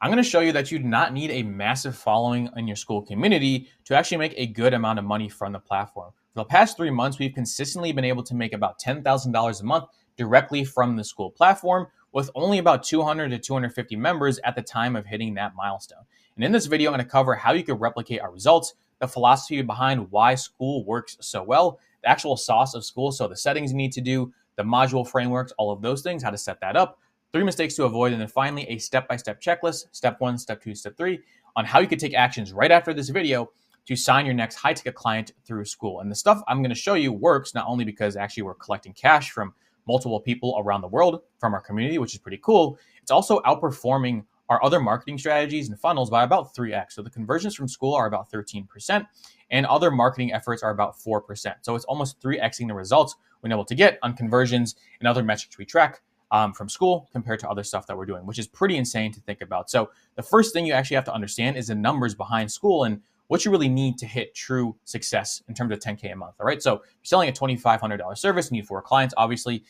I'm going to show you that you do not need a massive following in your Skool community to actually make a good amount of money from the platform. For the past 3 months, we've consistently been able to make about $10,000 a month directly from the Skool platform with only about 200 to 250 members at the time of hitting that milestone. And in this video, I'm going to cover how you can replicate our results, the philosophy behind why Skool works so well, the actual sauce of Skool, so the settings you need to do, the module frameworks, all of those things, how to set that up, 3 mistakes to avoid, and then finally a step-by-step checklist, step 1, step 2, step 3, on how you can take actions right after this video to sign your next high-ticket client through Skool. And the stuff I'm going to show you works not only because actually we're collecting cash from multiple people around the world from our community, which is pretty cool. It's also outperforming our other marketing strategies and funnels by about 3x. So the conversions from Skool are about 13%, and other marketing efforts are about 4%. So it's almost 3xing the results we're able to get on conversions and other metrics we track from Skool compared to other stuff that we're doing, which is pretty insane to think about. So the first thing you actually have to understand is the numbers behind Skool and what you really need to hit true success in terms of 10K a month. All right. So if you're selling a $2,500 service, you need 4 clients. Obviously,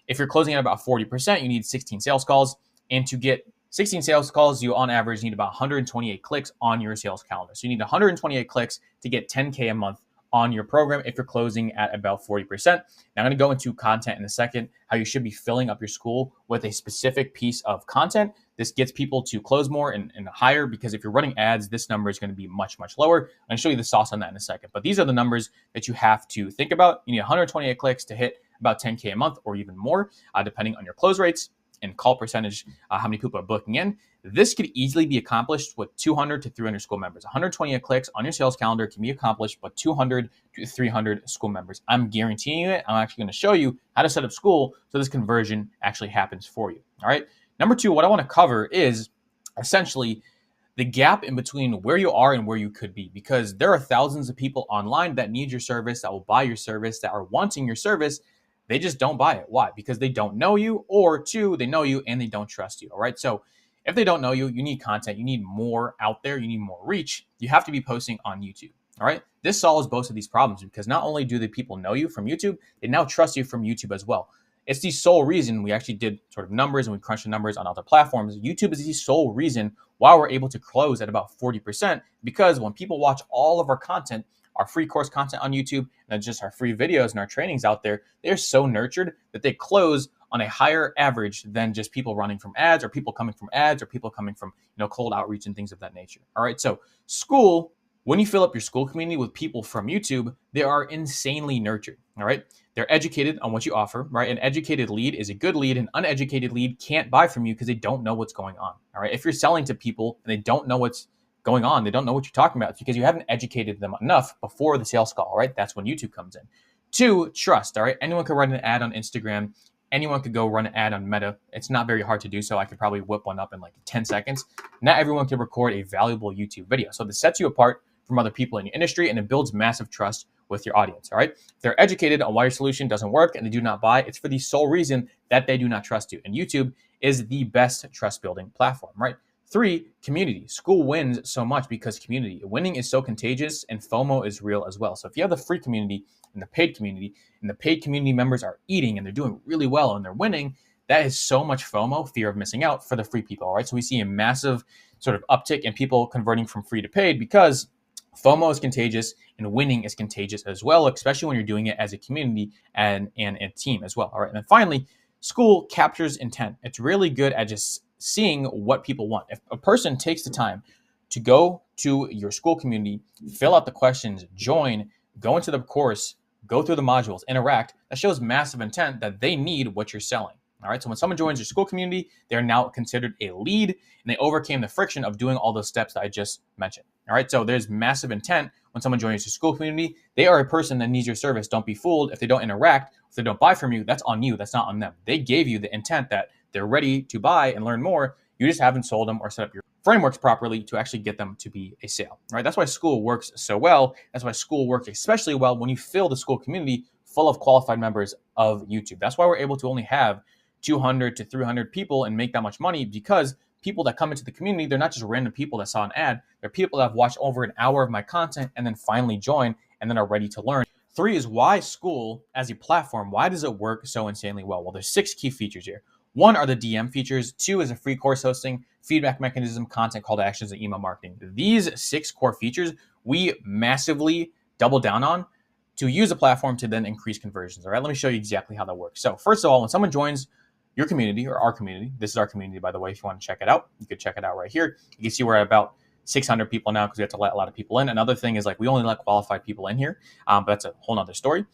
if you're closing at about 40%, you need 16 sales calls. And to get 16 sales calls, you on average need about 128 clicks on your sales calendar. So you need 128 clicks to get 10K a month on your program if you're closing at about 40%. Now I'm going to go into content in a second, how you should be filling up your Skool with a specific piece of content. This gets people to close more and higher, because if you're running ads, this number is going to be much, much lower. I'm going to show you the sauce on that in a second. But these are the numbers that you have to think about. You need 128 clicks to hit about 10K a month or even more, depending on your close rates and call percentage, how many people are booking in. This could easily be accomplished with 200 to 300 Skool members. 128 clicks on your sales calendar can be accomplished with 200 to 300 Skool members. I'm guaranteeing it. I'm actually going to show you how to set up Skool so this conversion actually happens for you. All right. Number 2, what I want to cover is essentially the gap in between where you are and where you could be, because there are thousands of people online that need your service, that will buy your service, that are wanting your service. They just don't buy it. Why? Because they don't know you, or 2, they know you and they don't trust you. All right. So if they don't know you, you need content. You need more out there. You need more reach. You have to be posting on YouTube. All right. This solves both of these problems, because not only do the people know you from YouTube, they now trust you from YouTube as well. It's the sole reason we actually did sort of numbers and we crunched the numbers on other platforms. YouTube is the sole reason why we're able to close at about 40%, because when people watch all of our content, our free course content on YouTube, and just our free videos and our trainings out there, they're so nurtured that they close on a higher average than just people running from ads, or people coming from ads, or people coming from cold outreach and things of that nature. All right, so Skool, when you fill up your Skool community with people from YouTube, they are insanely nurtured. All right, they're educated on what you offer. Right, an educated lead is a good lead. An uneducated lead can't buy from you because they don't know what's going on. All right, if you're selling to people and they don't know what's going on, they don't know what you're talking about, it's because you haven't educated them enough before the sales call. Right, that's when YouTube comes in. 2, trust. All right, anyone can run an ad on Instagram. Anyone could go run an ad on Meta. It's not very hard to do so. I could probably whip one up in like 10 seconds. Not everyone can record a valuable YouTube video. So this sets you apart from other people in your industry, and it builds massive trust with your audience. All right. If they're educated on why your solution doesn't work and they do not buy, it's for the sole reason that they do not trust you. And YouTube is the best trust building platform. Right. 3, community. Skool wins so much because community. Winning is so contagious, and FOMO is real as well. So if you have the free community and the paid community members are eating and they're doing really well and they're winning, that is so much FOMO, fear of missing out, for the free people. All right. So we see a massive sort of uptick in people converting from free to paid, because FOMO is contagious and winning is contagious as well, especially when you're doing it as a community and a team as well. All right. And then finally, Skool captures intent. It's really good at just seeing what people want. If a person takes the time to go to your Skool community, fill out the questions, join, go into the course, go through the modules, interact, that shows massive intent that they need what you're selling. All right. So when someone joins your Skool community, they're now considered a lead, and they overcame the friction of doing all those steps that I just mentioned. All right. So there's massive intent when someone joins your Skool community. They are a person that needs your service. Don't be fooled. If they don't interact, if they don't buy from you, that's on you. That's not on them. They gave you the intent that they're ready to buy and learn more. You just haven't sold them or set up your frameworks properly to actually get them to be a sale. All right. That's why Skool works so well. That's why Skool works especially well when you fill the Skool community full of qualified members of YouTube. That's why we're able to only have 200 to 300 people and make that much money, because people that come into the community, they're not just random people that saw an ad. They're people that have watched over an hour of my content and then finally join and then are ready to learn. 3 is why Skool as a platform, why does it work so insanely well? Well, there's 6 key features here. 1 are the DM features. 2 is a free course hosting. feedback mechanism, content, call to actions, and email marketing. These 6 core features we massively double down on to use a platform to then increase conversions. All right, let me show you exactly how that works. So first of all, when someone joins your community or our community, this is our community, by the way, if you want to check it out, you could check it out right here. You can see we're at about 600 people now because we have to let a lot of people in. Another thing is like we only let qualified people in here, but that's a whole nother story.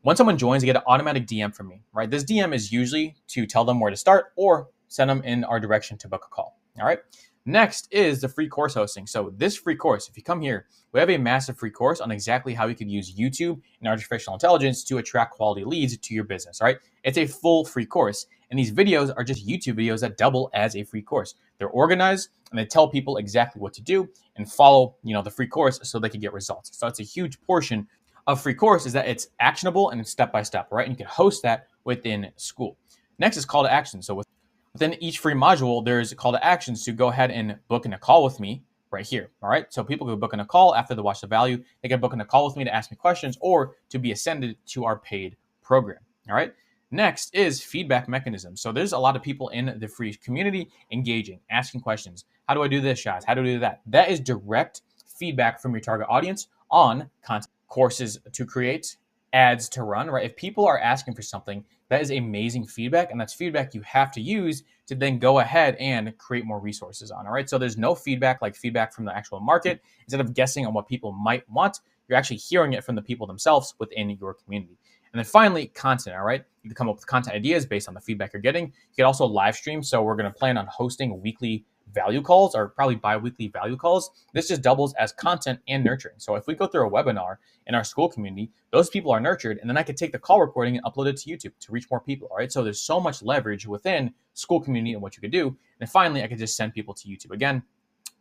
When someone joins, they get an automatic DM from me, right? This DM is usually to tell them where to start or send them in our direction to book a call, all right? Next is the free course hosting. So this free course, if you come here, we have a massive free course on exactly how you could use YouTube and artificial intelligence to attract quality leads to your business, right? It's a full free course. And these videos are just YouTube videos that double as a free course. They're organized and they tell people exactly what to do and follow, the free course so they can get results. So it's a huge portion of free course is that it's actionable and it's step-by-step, right? And you can host that within Skool. Next is call to action. So within each free module, there's a call to actions to go ahead and book in a call with me right here, all right? So people can book in a call after they watch the value. They can book in a call with me to ask me questions or to be ascended to our paid program, all right? Next is feedback mechanism. So there's a lot of people in the free community engaging, asking questions. How do I do this, Shaz? How do I do that? That is direct feedback from your target audience on content, courses to create, ads to run, right? If people are asking for something, that is amazing feedback, and that's feedback you have to use to then go ahead and create more resources on, all right? So there's no feedback like feedback from the actual market. Instead of guessing on what people might want, you're actually hearing it from the people themselves within your community. And then finally, content, all right? You can come up with content ideas based on the feedback you're getting. You can also live stream. So we're going to plan on hosting weekly value calls or probably bi-weekly value calls. This just doubles as content and nurturing. So if we go through a webinar in our Skool community, those people are nurtured, and then I could take the call recording and upload it to YouTube to reach more people, all right? So there's so much leverage within Skool community and what you could do. And finally, I could just send people to YouTube. Again,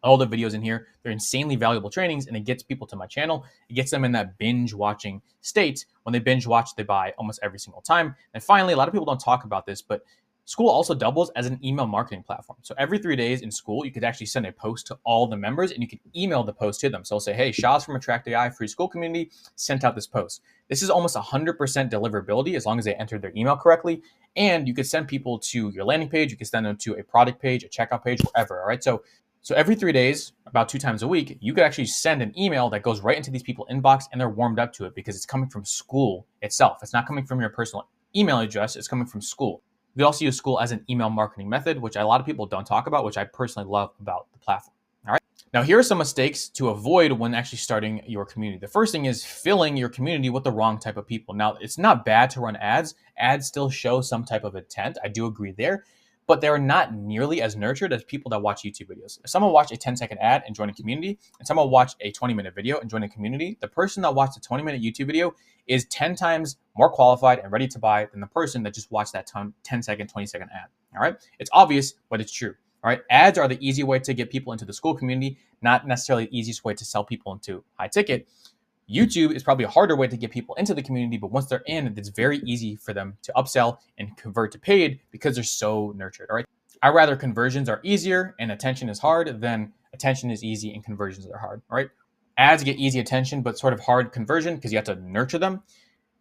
all the videos in here, they're insanely valuable trainings, and it gets people to my channel. It gets them in that binge watching state. When they binge watch, they buy almost every single time. And finally, a lot of people don't talk about this, but Skool also doubles as an email marketing platform. So every 3 days in Skool, you could actually send a post to all the members and you can email the post to them. So I'll say, hey, Shaz from Attract AI free Skool community sent out this post. This is almost 100% deliverability as long as they entered their email correctly. And you could send people to your landing page. You can send them to a product page, a checkout page, wherever, all right? So every 3 days, about 2 times a week, you could actually send an email that goes right into these people's inbox and they're warmed up to it because it's coming from Skool itself. It's not coming from your personal email address. It's coming from Skool. We also use Skool as an email marketing method, which a lot of people don't talk about, which I personally love about the platform. All right. Now, here are some mistakes to avoid when actually starting your community. The first thing is filling your community with the wrong type of people. Now, it's not bad to run ads. Ads still show some type of intent. I do agree there. But they're not nearly as nurtured as people that watch YouTube videos. If someone watched a 10-second ad and joined a community, and someone watched a 20-minute video and joined a community, the person that watched a 20-minute YouTube video is 10 times more qualified and ready to buy than the person that just watched that 10-second, 20-second ad, all right? It's obvious, but it's true, all right? Ads are the easy way to get people into the Skool community, not necessarily the easiest way to sell people into high ticket. YouTube is probably a harder way to get people into the community, but once they're in, it's very easy for them to upsell and convert to paid because they're so nurtured, all right? I'd rather conversions are easier and attention is hard than attention is easy and conversions are hard, all right? Ads get easy attention, but sort of hard conversion because you have to nurture them.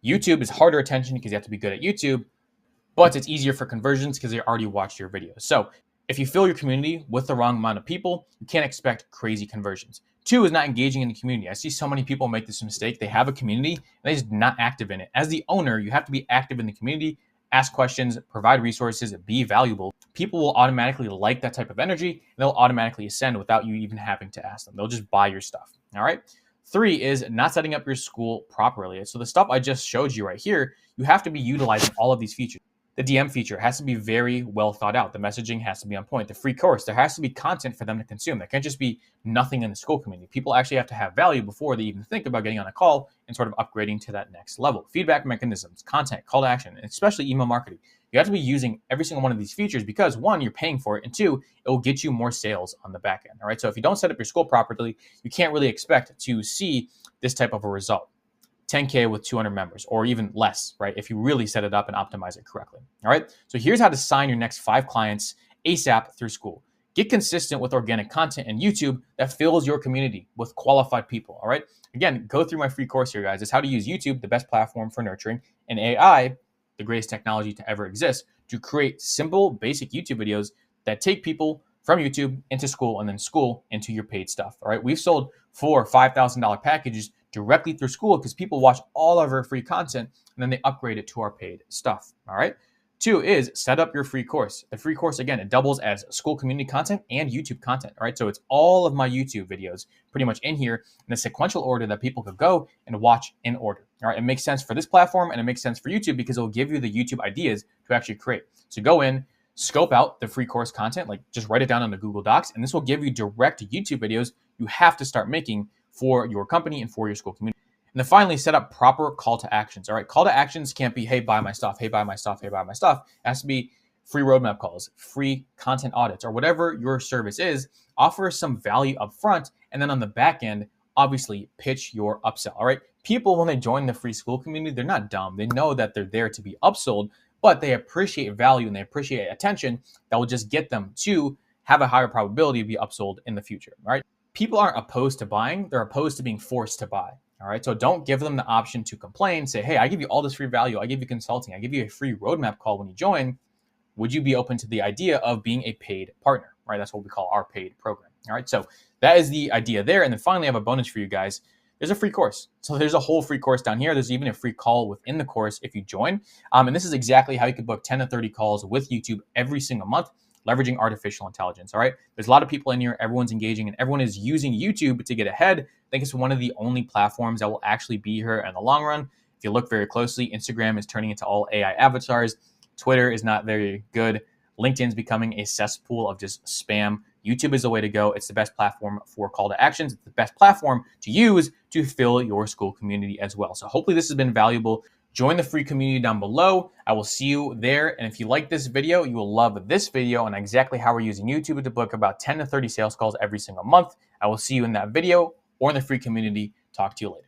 YouTube is harder attention because you have to be good at YouTube, but it's easier for conversions because they already watched your videos. So if you fill your community with the wrong amount of people, you can't expect crazy conversions. 2 is not engaging in the community. I see so many people make this mistake. They have a community and they're just not active in it. As the owner, you have to be active in the community, ask questions, provide resources, be valuable. People will automatically like that type of energy and they'll automatically ascend without you even having to ask them. They'll just buy your stuff, all right? 3 is not setting up your Skool properly. So the stuff I just showed you right here, you have to be utilizing all of these features. The DM feature has to be very well thought out. The messaging has to be on point. The free course, there has to be content for them to consume. There can't just be nothing in the Skool community. People actually have to have value before they even think about getting on a call and sort of upgrading to that next level. Feedback mechanisms, content, call to action, and especially email marketing. You have to be using every single one of these features because 1, you're paying for it, and 2, it will get you more sales on the back end. All right. So if you don't set up your Skool properly, you can't really expect to see this type of a result. 10K with 200 members or even less, right? If you really set it up and optimize it correctly. All right. So here's how to sign your next 5 clients ASAP through Skool. Get consistent with organic content and YouTube that fills your community with qualified people. All right. Again, go through my free course here, guys. It's how to use YouTube, the best platform for nurturing, and AI, the greatest technology to ever exist, to create simple, basic YouTube videos that take people from YouTube into Skool, and then Skool into your paid stuff. All right. We've sold $4,000 or $5,000 packages directly through Skool because people watch all of our free content and then they upgrade it to our paid stuff. All right. 2 is set up your free course. The free course, again, it doubles as Skool community content and YouTube content. All right. So it's all of my YouTube videos pretty much in here in a sequential order that people could go and watch in order. All right. It makes sense for this platform and it makes sense for YouTube because it'll give you the YouTube ideas to actually create. So go in, scope out the free course content, like just write it down on the Google Docs, and this will give you direct YouTube videos you have to start making for your company and for your Skool community. And then finally, set up proper call to actions. All right, call to actions can't be, hey, buy my stuff, hey, buy my stuff, hey, buy my stuff. It has to be free roadmap calls, free content audits, or whatever your service is. Offer some value up front, and then on the back end, obviously pitch your upsell. All right, people, when they join the free Skool community, they're not dumb. They know that they're there to be upsold, but they appreciate value and they appreciate attention that will just get them to have a higher probability to be upsold in the future. All right, people aren't opposed to buying, they're opposed to being forced to buy. All right, so don't give them the option to complain. Say, hey, I give you all this free value. I give you consulting. I give you a free roadmap call when you join. Would you be open to the idea of being a paid partner? Right, that's what we call our paid program. All right, so that is the idea there. And then finally, I have a bonus for you guys. There's a free course. So there's a whole free course down here. There's even a free call within the course if you join. And this is exactly how you can book 10 to 30 calls with YouTube every single month, leveraging artificial intelligence. All right. There's a lot of people in here. Everyone's engaging and everyone is using YouTube to get ahead. I think it's one of the only platforms that will actually be here in the long run. If you look very closely, Instagram is turning into all AI avatars. Twitter is not very good. LinkedIn's becoming a cesspool of just spam. YouTube is the way to go. It's the best platform for call to actions. It's the best platform to use to fill your Skool community as well. So hopefully this has been valuable. Join the free community down below. I will see you there. And if you like this video, you will love this video on exactly how we're using YouTube to book about 10 to 30 sales calls every single month. I will see you in that video or in the free community. Talk to you later.